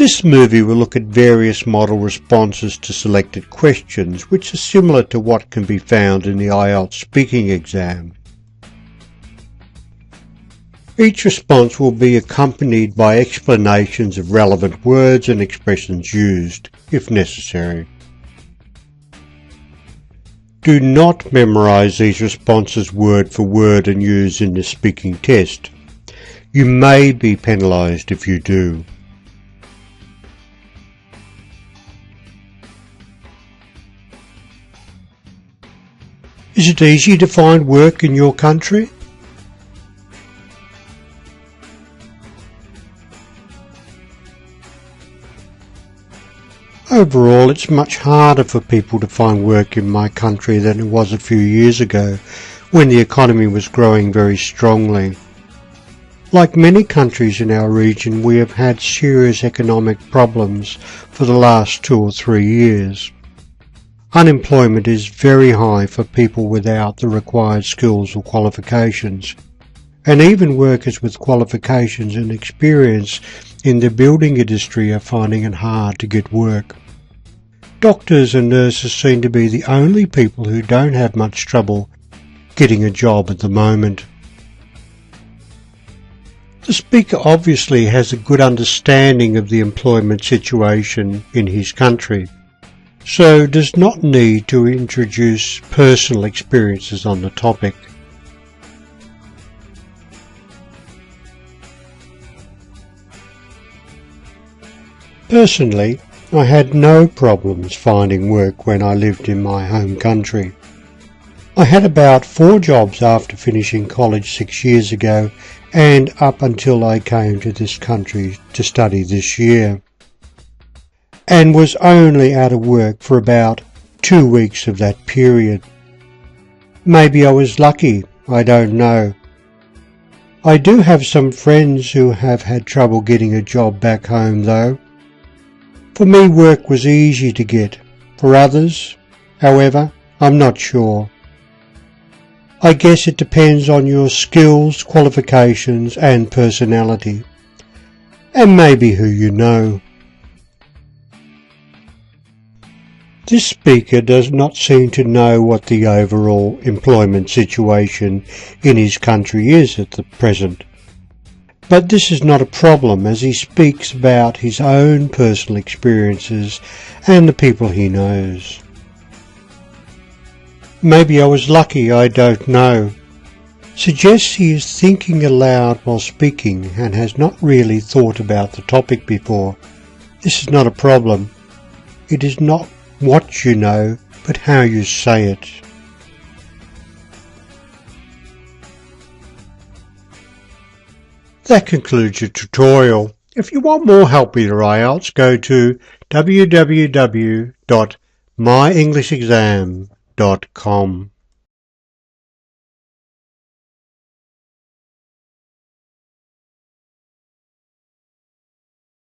This movie will look at various model responses to selected questions, which are similar to what can be found in the IELTS speaking exam. Each response will be accompanied by explanations of relevant words and expressions used, if necessary. Do not memorize these responses word for word and use in the speaking test. You may be penalized if you do. Is it easy to find work in your country? Overall, it's much harder for people to find work in my country than it was a few years ago, when the economy was growing very strongly. Like many countries in our region, we have had serious economic problems for the last 2 or 3 years. Unemployment is very high for people without the required skills or qualifications, and even workers with qualifications and experience in the building industry are finding it hard to get work. Doctors and nurses seem to be the only people who don't have much trouble getting a job at the moment. The speaker obviously has a good understanding of the employment situation in his country, so does not need to introduce personal experiences on the topic. Personally, I had no problems finding work when I lived in my home country. I had about 4 jobs after finishing college 6 years ago and up until I came to this country to study this year, and was only out of work for about 2 weeks of that period. Maybe I was lucky, I don't know. I do have some friends who have had trouble getting a job back home though. For me, work was easy to get. For others, however, I'm not sure. I guess it depends on your skills, qualifications and personality, and maybe who you know. This speaker does not seem to know what the overall employment situation in his country is at the present. But this is not a problem, as he speaks about his own personal experiences and the people he knows. Maybe I was lucky, I don't know. Suggests he is thinking aloud while speaking and has not really thought about the topic before. This is not a problem. It is not what you know, but how you say it. That concludes your tutorial. If you want more help with your IELTS, go to www.myenglishexam.com.